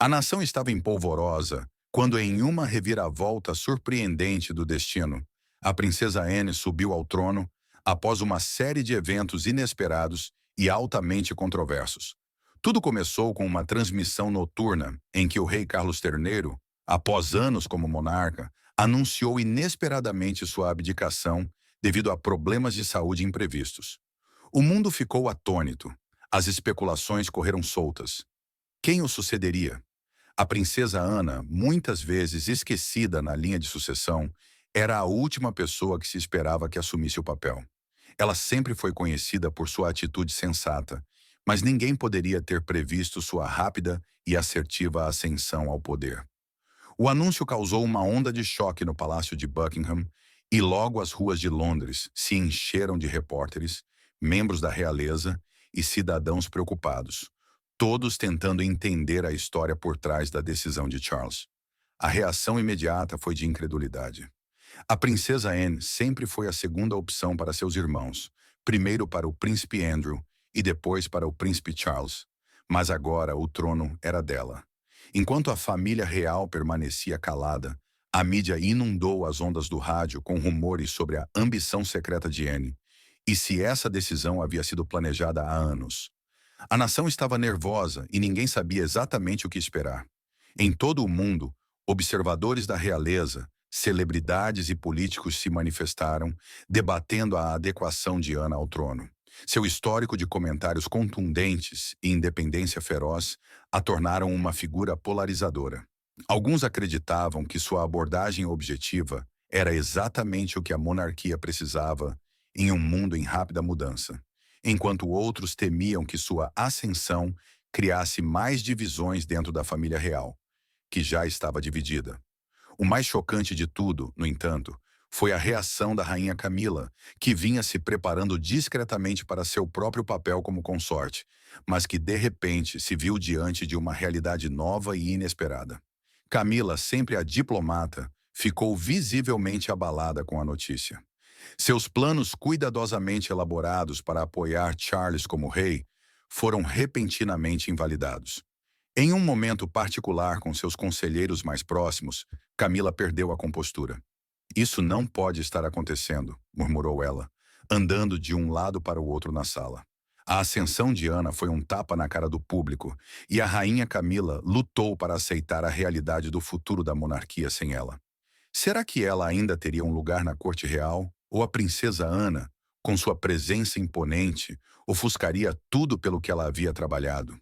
A nação estava em polvorosa quando, em uma reviravolta surpreendente do destino, a princesa Anne subiu ao trono após uma série de eventos inesperados e altamente controversos. Tudo começou com uma transmissão noturna em que o rei Carlos III, após anos como monarca, anunciou inesperadamente sua abdicação devido a problemas de saúde imprevistos. O mundo ficou atônito. As especulações correram soltas. Quem o sucederia? A princesa Ana, muitas vezes esquecida na linha de sucessão, era a última pessoa que se esperava que assumisse o papel. Ela sempre foi conhecida por sua atitude sensata, mas ninguém poderia ter previsto sua rápida e assertiva ascensão ao poder. O anúncio causou uma onda de choque no Palácio de Buckingham e logo as ruas de Londres se encheram de repórteres, membros da realeza e cidadãos preocupados, todos tentando entender a história por trás da decisão de Charles. A reação imediata foi de incredulidade. A princesa Anne sempre foi a segunda opção para seus irmãos, primeiro para o príncipe Andrew e depois para o príncipe Charles. Mas agora o trono era dela. Enquanto a família real permanecia calada, a mídia inundou as ondas do rádio com rumores sobre a ambição secreta de Anne e se essa decisão havia sido planejada há anos. A nação estava nervosa e ninguém sabia exatamente o que esperar. Em todo o mundo, observadores da realeza, celebridades e políticos se manifestaram, debatendo a adequação de Ana ao trono. Seu histórico de comentários contundentes e independência feroz a tornaram uma figura polarizadora. Alguns acreditavam que sua abordagem objetiva era exatamente o que a monarquia precisava em um mundo em rápida mudança, enquanto outros temiam que sua ascensão criasse mais divisões dentro da família real, que já estava dividida. O mais chocante de tudo, no entanto, foi a reação da rainha Camila, que vinha se preparando discretamente para seu próprio papel como consorte, mas que de repente se viu diante de uma realidade nova e inesperada. Camila, sempre a diplomata, ficou visivelmente abalada com a notícia. Seus planos cuidadosamente elaborados para apoiar Charles como rei foram repentinamente invalidados. Em um momento particular com seus conselheiros mais próximos, Camila perdeu a compostura. "Isso não pode estar acontecendo", murmurou ela, andando de um lado para o outro na sala. A ascensão de Ana foi um tapa na cara do público, e a rainha Camila lutou para aceitar a realidade do futuro da monarquia sem ela. Será que ela ainda teria um lugar na corte real? Ou a princesa Ana, com sua presença imponente, ofuscaria tudo pelo que ela havia trabalhado?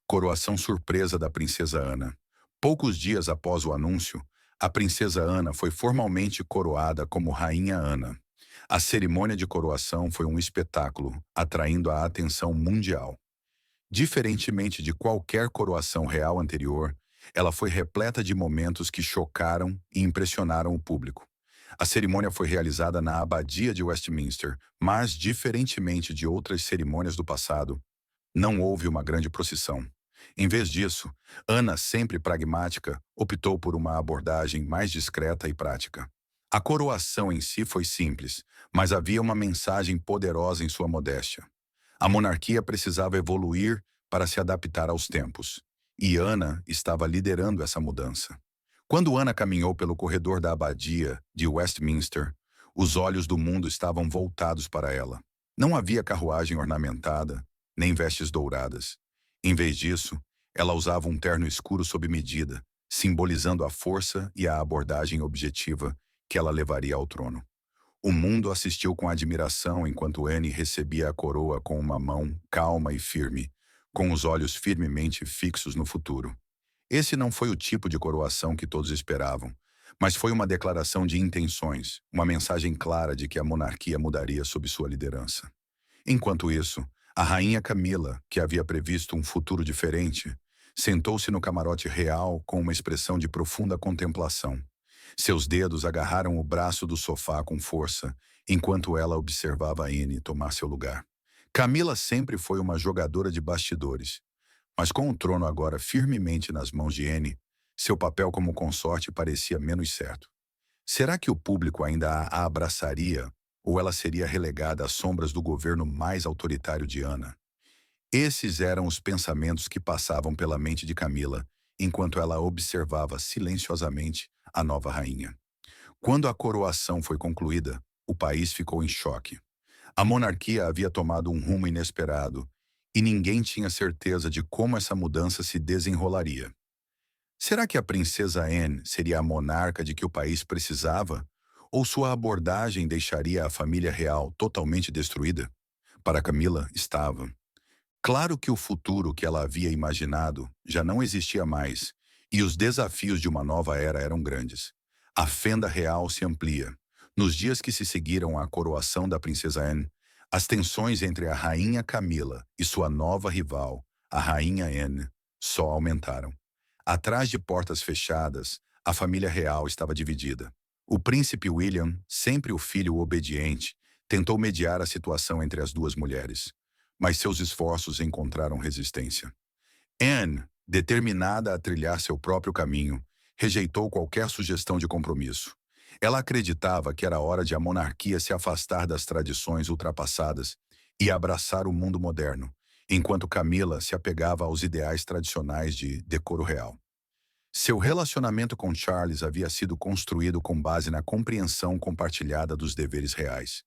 Coroação surpresa da princesa Ana. Poucos dias após o anúncio, a princesa Ana foi formalmente coroada como Rainha Ana. A cerimônia de coroação foi um espetáculo, atraindo a atenção mundial. Diferentemente de qualquer coroação real anterior, ela foi repleta de momentos que chocaram e impressionaram o público. A cerimônia foi realizada na Abadia de Westminster, mas, diferentemente de outras cerimônias do passado, não houve uma grande procissão. Em vez disso, Ana, sempre pragmática, optou por uma abordagem mais discreta e prática. A coroação em si foi simples, mas havia uma mensagem poderosa em sua modéstia. A monarquia precisava evoluir para se adaptar aos tempos, e Ana estava liderando essa mudança. Quando Ana caminhou pelo corredor da abadia de Westminster, os olhos do mundo estavam voltados para ela. Não havia carruagem ornamentada, nem vestes douradas. Em vez disso, ela usava um terno escuro sob medida, simbolizando a força e a abordagem objetiva que ela levaria ao trono. O mundo assistiu com admiração enquanto Anne recebia a coroa com uma mão calma e firme, com os olhos firmemente fixos no futuro. Esse não foi o tipo de coroação que todos esperavam, mas foi uma declaração de intenções, uma mensagem clara de que a monarquia mudaria sob sua liderança. Enquanto isso, a rainha Camila, que havia previsto um futuro diferente, sentou-se no camarote real com uma expressão de profunda contemplação. Seus dedos agarraram o braço do sofá com força, enquanto ela observava Anne tomar seu lugar. Camila sempre foi uma jogadora de bastidores, mas com o trono agora firmemente nas mãos de Anne, seu papel como consorte parecia menos certo. Será que o público ainda a abraçaria ou ela seria relegada às sombras do governo mais autoritário de Ana? Esses eram os pensamentos que passavam pela mente de Camila, enquanto ela observava silenciosamente a nova rainha. Quando a coroação foi concluída, o país ficou em choque. A monarquia havia tomado um rumo inesperado e ninguém tinha certeza de como essa mudança se desenrolaria. Será que a princesa Anne seria a monarca de que o país precisava? Ou sua abordagem deixaria a família real totalmente destruída? Para Camila, estava. Claro que o futuro que ela havia imaginado já não existia mais, e os desafios de uma nova era eram grandes. A fenda real se amplia. Nos dias que se seguiram à coroação da princesa Anne, as tensões entre a rainha Camila e sua nova rival, a rainha Anne, só aumentaram. Atrás de portas fechadas, a família real estava dividida. O príncipe William, sempre o filho obediente, tentou mediar a situação entre as duas mulheres, mas seus esforços encontraram resistência. Anne, determinada a trilhar seu próprio caminho, rejeitou qualquer sugestão de compromisso. Ela acreditava que era hora de a monarquia se afastar das tradições ultrapassadas e abraçar o mundo moderno, enquanto Camila se apegava aos ideais tradicionais de decoro real. Seu relacionamento com Charles havia sido construído com base na compreensão compartilhada dos deveres reais.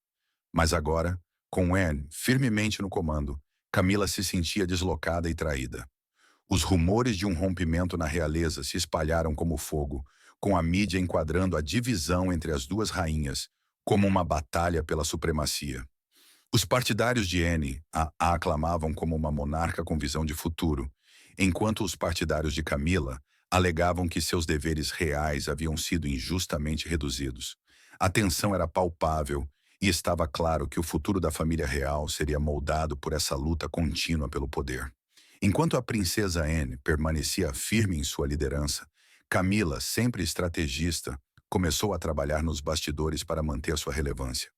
Mas agora, com Anne firmemente no comando, Camila se sentia deslocada e traída. Os rumores de um rompimento na realeza se espalharam como fogo, com a mídia enquadrando a divisão entre as duas rainhas como uma batalha pela supremacia. Os partidários de Anne a aclamavam como uma monarca com visão de futuro, enquanto os partidários de Camila alegavam que seus deveres reais haviam sido injustamente reduzidos. A tensão era palpável e estava claro que o futuro da família real seria moldado por essa luta contínua pelo poder. Enquanto a princesa Anne permanecia firme em sua liderança, Camila, sempre estrategista, começou a trabalhar nos bastidores para manter sua relevância.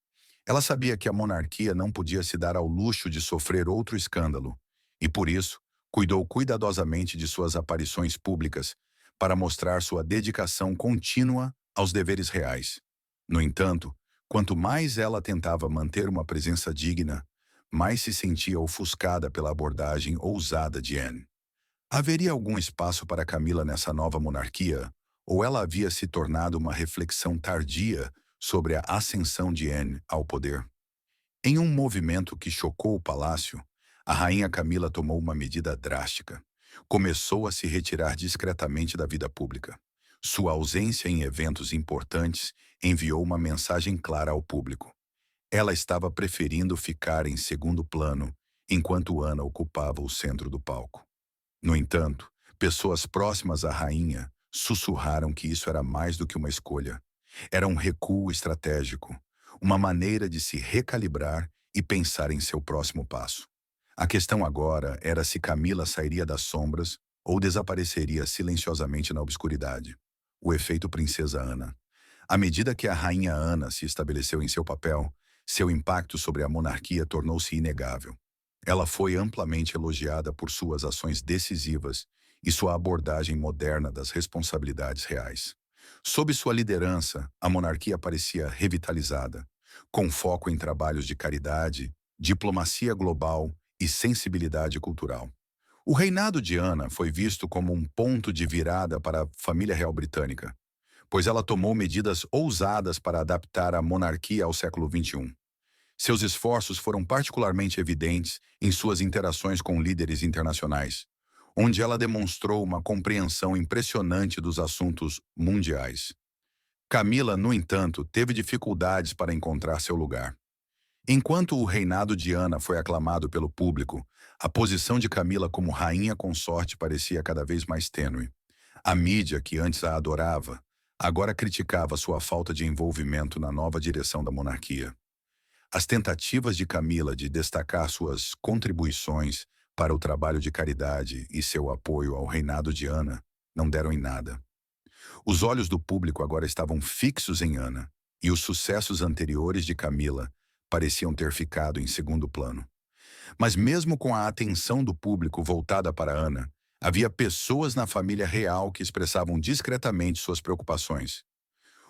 Ela sabia que a monarquia não podia se dar ao luxo de sofrer outro escândalo, e por isso, cuidou cuidadosamente de suas aparições públicas para mostrar sua dedicação contínua aos deveres reais. No entanto, quanto mais ela tentava manter uma presença digna, mais se sentia ofuscada pela abordagem ousada de Anne. Haveria algum espaço para Camila nessa nova monarquia, ou ela havia se tornado uma reflexão tardia sobre a ascensão de Anne ao poder? Em um movimento que chocou o palácio, a rainha Camila tomou uma medida drástica. Começou a se retirar discretamente da vida pública. Sua ausência em eventos importantes enviou uma mensagem clara ao público. Ela estava preferindo ficar em segundo plano, enquanto Ana ocupava o centro do palco. No entanto, pessoas próximas à rainha sussurraram que isso era mais do que uma escolha. Era um recuo estratégico, uma maneira de se recalibrar e pensar em seu próximo passo. A questão agora era se Camila sairia das sombras ou desapareceria silenciosamente na obscuridade. O efeito Princesa Ana. À medida que a rainha Ana se estabeleceu em seu papel, seu impacto sobre a monarquia tornou-se inegável. Ela foi amplamente elogiada por suas ações decisivas e sua abordagem moderna das responsabilidades reais. Sob sua liderança, a monarquia parecia revitalizada, com foco em trabalhos de caridade, diplomacia global e sensibilidade cultural. O reinado de Ana foi visto como um ponto de virada para a família real britânica, pois ela tomou medidas ousadas para adaptar a monarquia ao século XXI. Seus esforços foram particularmente evidentes em suas interações com líderes internacionais, onde ela demonstrou uma compreensão impressionante dos assuntos mundiais. Camila, no entanto, teve dificuldades para encontrar seu lugar. Enquanto o reinado de Ana foi aclamado pelo público, a posição de Camila como rainha consorte parecia cada vez mais tênue. A mídia, que antes a adorava, agora criticava sua falta de envolvimento na nova direção da monarquia. As tentativas de Camila de destacar suas contribuições para o trabalho de caridade e seu apoio ao reinado de Ana não deram em nada. Os olhos do público agora estavam fixos em Ana, e os sucessos anteriores de Camila pareciam ter ficado em segundo plano. Mas mesmo com a atenção do público voltada para Ana, havia pessoas na família real que expressavam discretamente suas preocupações.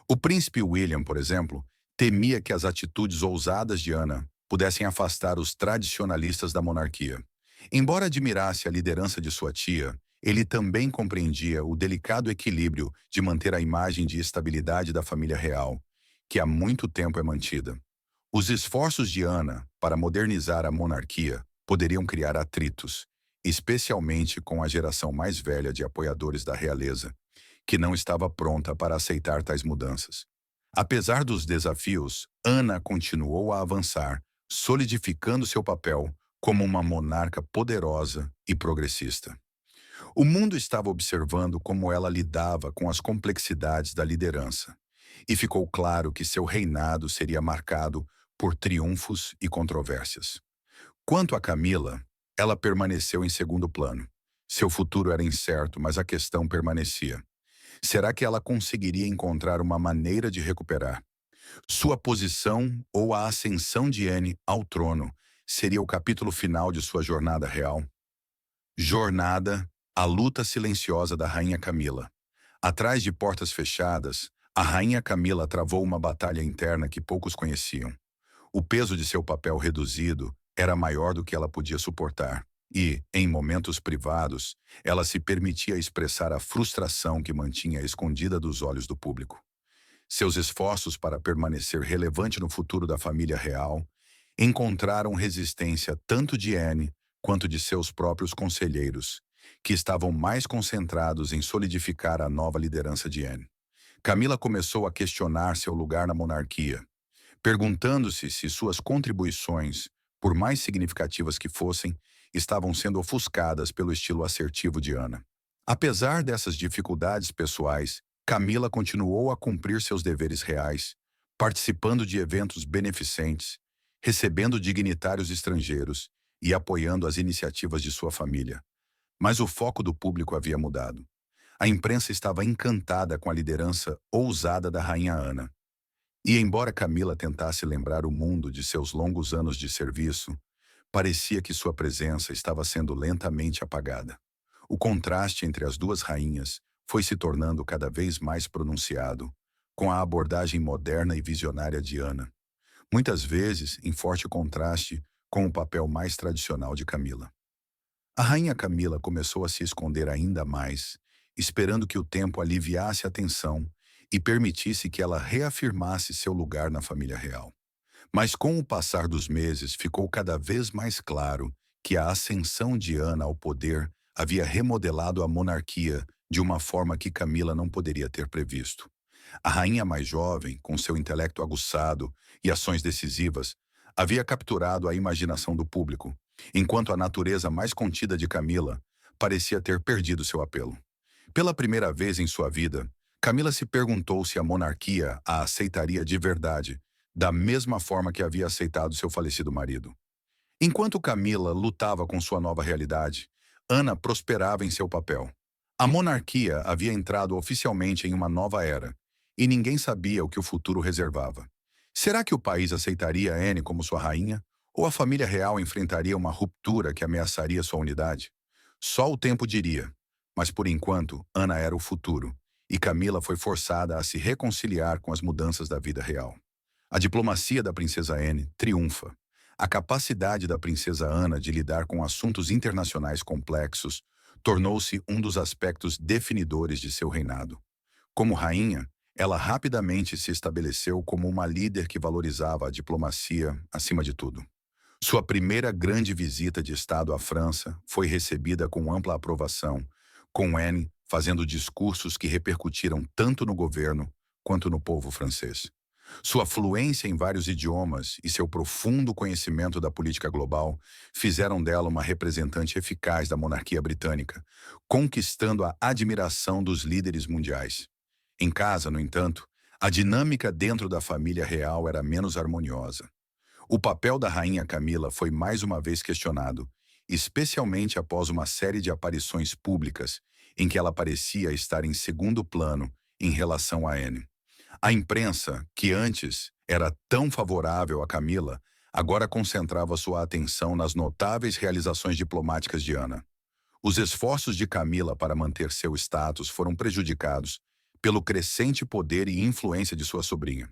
O príncipe William, por exemplo, temia que as atitudes ousadas de Ana pudessem afastar os tradicionalistas da monarquia. Embora admirasse a liderança de sua tia ele também compreendia o delicado equilíbrio de manter a imagem de estabilidade da família real, que há muito tempo é mantida. Os esforços de Ana para modernizar a monarquia poderiam criar atritos, especialmente com a geração mais velha de apoiadores da realeza, que não estava pronta para aceitar tais mudanças. Apesar dos desafios, Ana continuou a avançar, solidificando seu papel como uma monarca poderosa e progressista. O mundo estava observando como ela lidava com as complexidades da liderança, e ficou claro que seu reinado seria marcado por triunfos e controvérsias. Quanto a Camila, ela permaneceu em segundo plano. Seu futuro era incerto, mas a questão permanecia. Será que ela conseguiria encontrar uma maneira de recuperar sua posição, ou a ascensão de Anne ao trono seria o capítulo final de sua jornada real? Jornada, a luta silenciosa da Rainha Camila. Atrás de portas fechadas, a Rainha Camila travou uma batalha interna que poucos conheciam. O peso de seu papel reduzido era maior do que ela podia suportar, e, em momentos privados, ela se permitia expressar a frustração que mantinha escondida dos olhos do público. Seus esforços para permanecer relevante no futuro da família real encontraram resistência tanto de Anne quanto de seus próprios conselheiros, que estavam mais concentrados em solidificar a nova liderança de Anne. Camila começou a questionar seu lugar na monarquia, perguntando-se se suas contribuições, por mais significativas que fossem, estavam sendo ofuscadas pelo estilo assertivo de Ana. Apesar dessas dificuldades pessoais, Camila continuou a cumprir seus deveres reais, participando de eventos beneficentes, recebendo dignitários estrangeiros e apoiando as iniciativas de sua família. Mas o foco do público havia mudado. A imprensa estava encantada com a liderança ousada da Rainha Ana. E embora Camila tentasse lembrar o mundo de seus longos anos de serviço, parecia que sua presença estava sendo lentamente apagada. O contraste entre as duas rainhas foi se tornando cada vez mais pronunciado, com a abordagem moderna e visionária de Ana, muitas vezes em forte contraste com o papel mais tradicional de Camila. A rainha Camila começou a se esconder ainda mais, esperando que o tempo aliviasse a tensão e permitisse que ela reafirmasse seu lugar na família real. Mas com o passar dos meses, ficou cada vez mais claro que a ascensão de Ana ao poder havia remodelado a monarquia de uma forma que Camila não poderia ter previsto. A rainha mais jovem, com seu intelecto aguçado e ações decisivas, havia capturado a imaginação do público, enquanto a natureza mais contida de Camila parecia ter perdido seu apelo. Pela primeira vez em sua vida, Camila se perguntou se a monarquia a aceitaria de verdade, da mesma forma que havia aceitado seu falecido marido. Enquanto Camila lutava com sua nova realidade, Ana prosperava em seu papel. A monarquia havia entrado oficialmente em uma nova era, e ninguém sabia o que o futuro reservava. Será que o país aceitaria Anne como sua rainha? Ou a família real enfrentaria uma ruptura que ameaçaria sua unidade? Só o tempo diria. Mas por enquanto, Ana era o futuro, e Camila foi forçada a se reconciliar com as mudanças da vida real. A diplomacia da princesa Anne triunfa. A capacidade da princesa Ana de lidar com assuntos internacionais complexos tornou-se um dos aspectos definidores de seu reinado. Como rainha, ela rapidamente se estabeleceu como uma líder que valorizava a diplomacia acima de tudo. Sua primeira grande visita de Estado à França foi recebida com ampla aprovação, com Anne fazendo discursos que repercutiram tanto no governo quanto no povo francês. Sua fluência em vários idiomas e seu profundo conhecimento da política global fizeram dela uma representante eficaz da monarquia britânica, conquistando a admiração dos líderes mundiais. Em casa, no entanto, a dinâmica dentro da família real era menos harmoniosa. O papel da rainha Camila foi mais uma vez questionado, especialmente após uma série de aparições públicas em que ela parecia estar em segundo plano em relação a Anne. A imprensa, que antes era tão favorável a Camila, agora concentrava sua atenção nas notáveis realizações diplomáticas de Ana. Os esforços de Camila para manter seu status foram prejudicados pelo crescente poder e influência de sua sobrinha.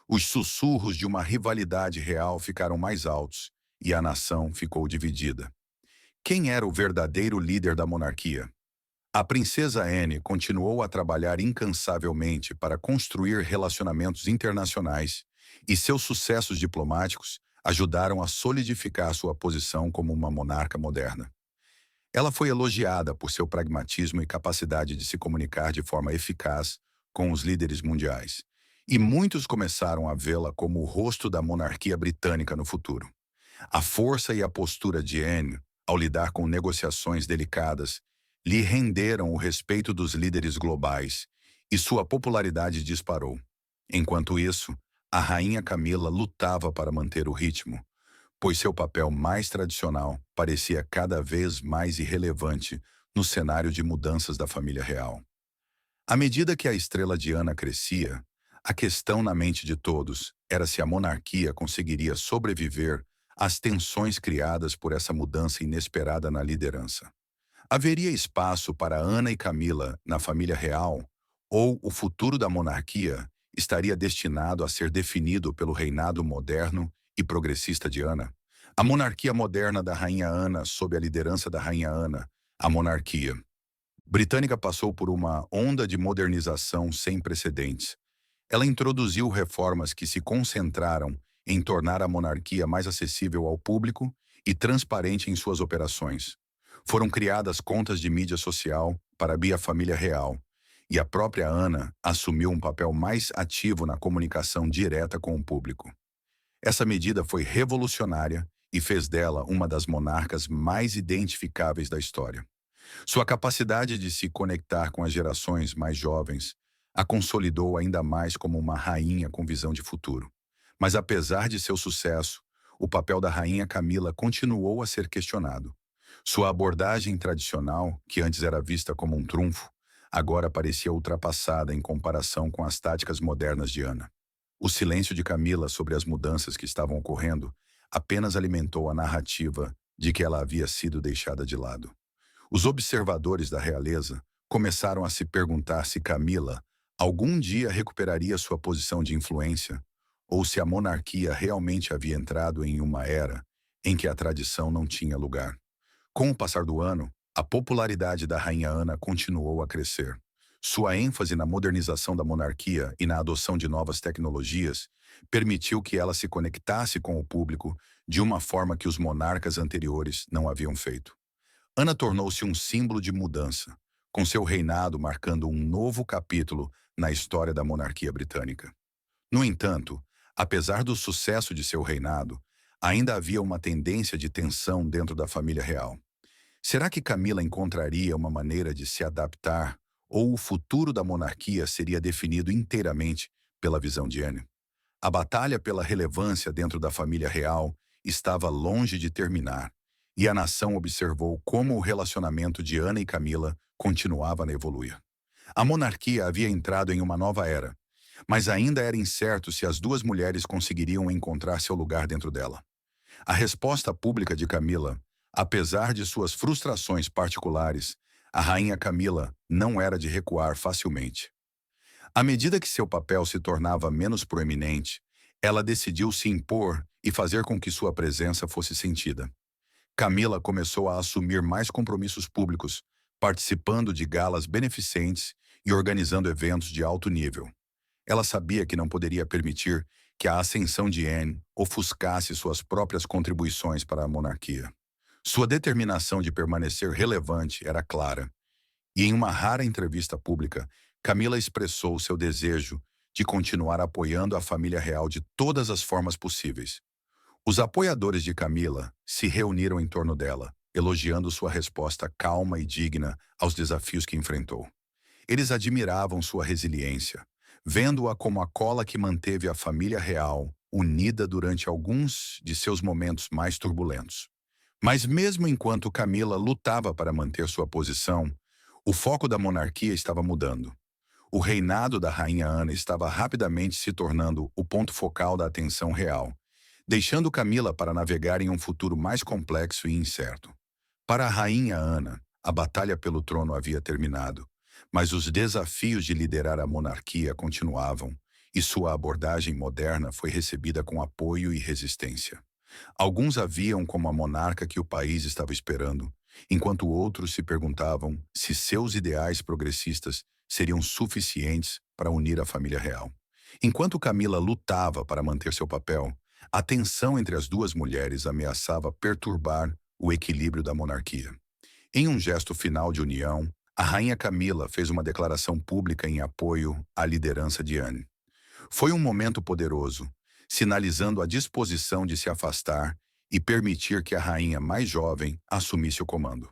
Os sussurros de uma rivalidade real ficaram mais altos e a nação ficou dividida. Quem era o verdadeiro líder da monarquia? A princesa Anne continuou a trabalhar incansavelmente para construir relacionamentos internacionais, e seus sucessos diplomáticos ajudaram a solidificar sua posição como uma monarca moderna. Ela foi elogiada por seu pragmatismo e capacidade de se comunicar de forma eficaz com os líderes mundiais, e muitos começaram a vê-la como o rosto da monarquia britânica no futuro. A força e a postura de Anne, ao lidar com negociações delicadas, lhe renderam o respeito dos líderes globais, e sua popularidade disparou. Enquanto isso, a rainha Camila lutava para manter o ritmo, pois seu papel mais tradicional parecia cada vez mais irrelevante no cenário de mudanças da família real. À medida que a estrela Diana crescia, a questão na mente de todos era se a monarquia conseguiria sobreviver às tensões criadas por essa mudança inesperada na liderança. Haveria espaço para Ana e Camila na família real, ou o futuro da monarquia estaria destinado a ser definido pelo reinado moderno e progressista de Ana? A monarquia moderna da Rainha Ana, sob a liderança da Rainha Ana, a monarquia britânica passou por uma onda de modernização sem precedentes. Ela introduziu reformas que se concentraram em tornar a monarquia mais acessível ao público e transparente em suas operações. Foram criadas contas de mídia social para a família real, e a própria Ana assumiu um papel mais ativo na comunicação direta com o público. Essa medida foi revolucionária e fez dela uma das monarcas mais identificáveis da história. Sua capacidade de se conectar com as gerações mais jovens a consolidou ainda mais como uma rainha com visão de futuro. Mas apesar de seu sucesso, o papel da rainha Camila continuou a ser questionado. Sua abordagem tradicional, que antes era vista como um trunfo, agora parecia ultrapassada em comparação com as táticas modernas de Ana. O silêncio de Camila sobre as mudanças que estavam ocorrendo apenas alimentou a narrativa de que ela havia sido deixada de lado. Os observadores da realeza começaram a se perguntar se Camila algum dia recuperaria sua posição de influência, ou se a monarquia realmente havia entrado em uma era em que a tradição não tinha lugar. Com o passar do ano, a popularidade da Rainha Ana continuou a crescer. Sua ênfase na modernização da monarquia e na adoção de novas tecnologias permitiu que ela se conectasse com o público de uma forma que os monarcas anteriores não haviam feito. Ana tornou-se um símbolo de mudança, com seu reinado marcando um novo capítulo na história da monarquia britânica. No entanto, apesar do sucesso de seu reinado, ainda havia uma tendência de tensão dentro da família real. Será que Camila encontraria uma maneira de se adaptar, ou o futuro da monarquia seria definido inteiramente pela visão de Anne? A batalha pela relevância dentro da família real estava longe de terminar, e a nação observou como o relacionamento de Ana e Camila continuava a evoluir. A monarquia havia entrado em uma nova era, mas ainda era incerto se as duas mulheres conseguiriam encontrar seu lugar dentro dela. A resposta pública de Camila, apesar de suas frustrações particulares, a rainha Camila não era de recuar facilmente. À medida que seu papel se tornava menos proeminente, ela decidiu se impor e fazer com que sua presença fosse sentida. Camila começou a assumir mais compromissos públicos, participando de galas beneficentes e organizando eventos de alto nível. Ela sabia que não poderia permitir que a ascensão de Anne ofuscasse suas próprias contribuições para a monarquia. Sua determinação de permanecer relevante era clara, e em uma rara entrevista pública, Camila expressou seu desejo de continuar apoiando a família real de todas as formas possíveis. Os apoiadores de Camila se reuniram em torno dela, elogiando sua resposta calma e digna aos desafios que enfrentou. Eles admiravam sua resiliência, vendo-a como a cola que manteve a família real unida durante alguns de seus momentos mais turbulentos. Mas mesmo enquanto Camila lutava para manter sua posição, o foco da monarquia estava mudando. O reinado da rainha Ana estava rapidamente se tornando o ponto focal da atenção real, deixando Camila para navegar em um futuro mais complexo e incerto. Para a rainha Ana, a batalha pelo trono havia terminado, mas os desafios de liderar a monarquia continuavam, e sua abordagem moderna foi recebida com apoio e resistência. Alguns a viam como a monarca que o país estava esperando, enquanto outros se perguntavam se seus ideais progressistas seriam suficientes para unir a família real. Enquanto Camila lutava para manter seu papel, a tensão entre as duas mulheres ameaçava perturbar o equilíbrio da monarquia. Em um gesto final de união, a rainha Camila fez uma declaração pública em apoio à liderança de Anne. Foi um momento poderoso, sinalizando a disposição de se afastar e permitir que a rainha mais jovem assumisse o comando.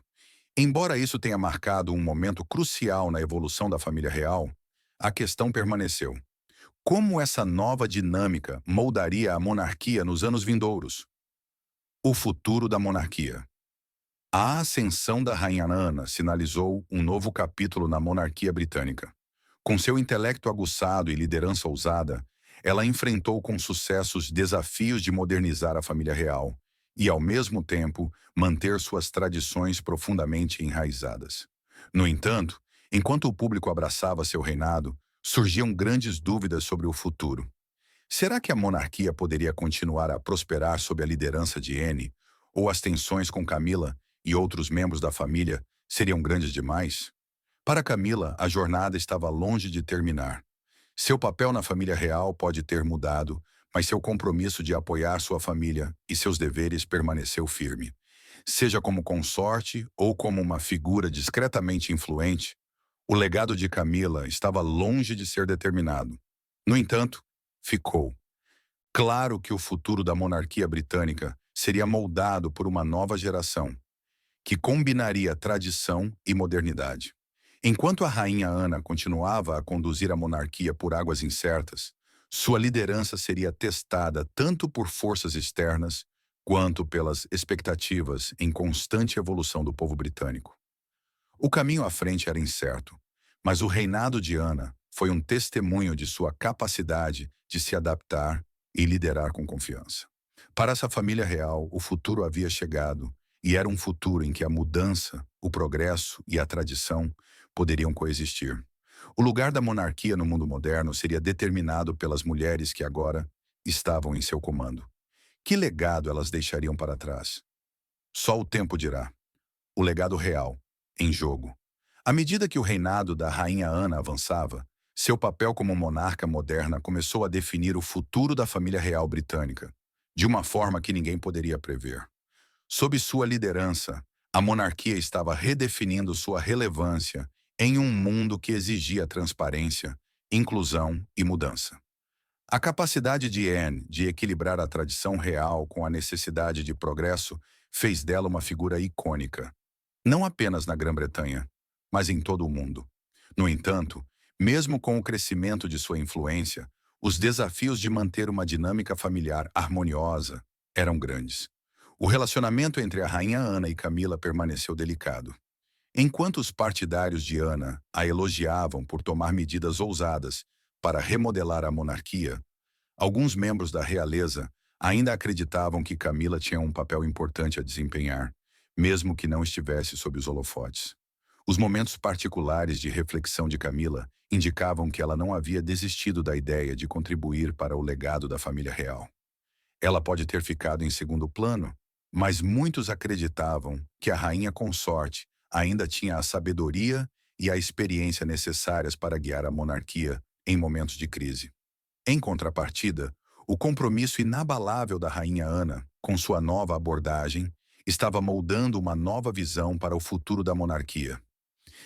Embora isso tenha marcado um momento crucial na evolução da família real, a questão permaneceu. Como essa nova dinâmica moldaria a monarquia nos anos vindouros? O futuro da monarquia. A ascensão da rainha Ana sinalizou um novo capítulo na monarquia britânica. Com seu intelecto aguçado e liderança ousada, ela enfrentou com sucesso os desafios de modernizar a família real e, ao mesmo tempo, manter suas tradições profundamente enraizadas. No entanto, enquanto o público abraçava seu reinado, surgiam grandes dúvidas sobre o futuro. Será que a monarquia poderia continuar a prosperar sob a liderança de Anne, ou as tensões com Camila e outros membros da família seriam grandes demais? Para Camila, a jornada estava longe de terminar. Seu papel na família real pode ter mudado, mas seu compromisso de apoiar sua família e seus deveres permaneceu firme. Seja como consorte ou como uma figura discretamente influente, o legado de Camila estava longe de ser determinado. No entanto, ficou. Claro que o futuro da monarquia britânica seria moldado por uma nova geração, que combinaria tradição e modernidade. Enquanto a rainha Ana continuava a conduzir a monarquia por águas incertas, sua liderança seria testada tanto por forças externas quanto pelas expectativas em constante evolução do povo britânico. O caminho à frente era incerto, mas o reinado de Ana foi um testemunho de sua capacidade de se adaptar e liderar com confiança. Para essa família real, o futuro havia chegado, e era um futuro em que a mudança, o progresso e a tradição poderiam coexistir. O lugar da monarquia no mundo moderno seria determinado pelas mulheres que agora estavam em seu comando. Que legado elas deixariam para trás? Só o tempo dirá. O legado real, em jogo. À medida que o reinado da rainha Ana avançava, seu papel como monarca moderna começou a definir o futuro da família real britânica, de uma forma que ninguém poderia prever. Sob sua liderança, a monarquia estava redefinindo sua relevância em um mundo que exigia transparência, inclusão e mudança. A capacidade de Anne de equilibrar a tradição real com a necessidade de progresso fez dela uma figura icônica, não apenas na Grã-Bretanha, mas em todo o mundo. No entanto, mesmo com o crescimento de sua influência, os desafios de manter uma dinâmica familiar harmoniosa eram grandes. O relacionamento entre a rainha Ana e Camila permaneceu delicado. Enquanto os partidários de Ana a elogiavam por tomar medidas ousadas para remodelar a monarquia, alguns membros da realeza ainda acreditavam que Camila tinha um papel importante a desempenhar, mesmo que não estivesse sob os holofotes. Os momentos particulares de reflexão de Camila indicavam que ela não havia desistido da ideia de contribuir para o legado da família real. Ela pode ter ficado em segundo plano, mas muitos acreditavam que a rainha consorte ainda tinha a sabedoria e a experiência necessárias para guiar a monarquia em momentos de crise. Em contrapartida, o compromisso inabalável da rainha Ana com sua nova abordagem estava moldando uma nova visão para o futuro da monarquia.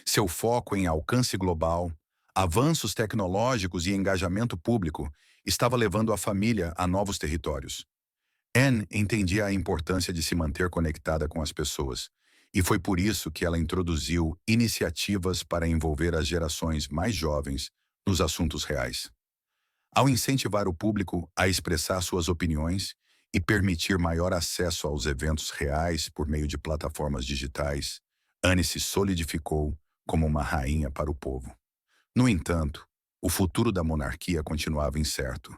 Seu foco em alcance global, avanços tecnológicos e engajamento público estava levando a família a novos territórios. Anne entendia a importância de se manter conectada com as pessoas, e foi por isso que ela introduziu iniciativas para envolver as gerações mais jovens nos assuntos reais. Ao incentivar o público a expressar suas opiniões e permitir maior acesso aos eventos reais por meio de plataformas digitais, Anne se solidificou como uma rainha para o povo. No entanto, o futuro da monarquia continuava incerto.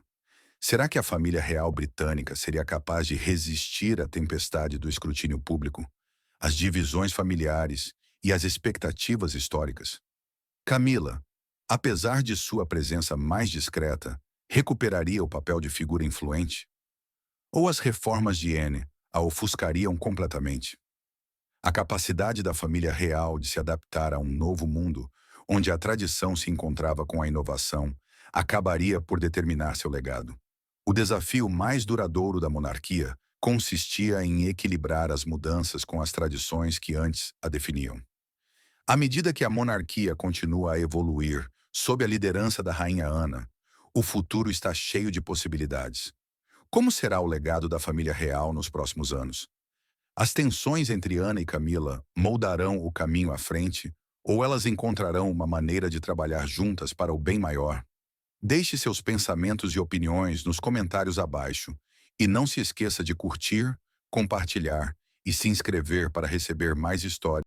Será que a família real britânica seria capaz de resistir à tempestade do escrutínio público, às divisões familiares e às expectativas históricas? Camila, apesar de sua presença mais discreta, recuperaria o papel de figura influente? Ou as reformas de Anne a ofuscariam completamente? A capacidade da família real de se adaptar a um novo mundo, onde a tradição se encontrava com a inovação, acabaria por determinar seu legado. O desafio mais duradouro da monarquia consistia em equilibrar as mudanças com as tradições que antes a definiam. À medida que a monarquia continua a evoluir sob a liderança da Rainha Ana, o futuro está cheio de possibilidades. Como será o legado da família real nos próximos anos? As tensões entre Ana e Camila moldarão o caminho à frente, ou elas encontrarão uma maneira de trabalhar juntas para o bem maior? Deixe seus pensamentos e opiniões nos comentários abaixo e não se esqueça de curtir, compartilhar e se inscrever para receber mais histórias.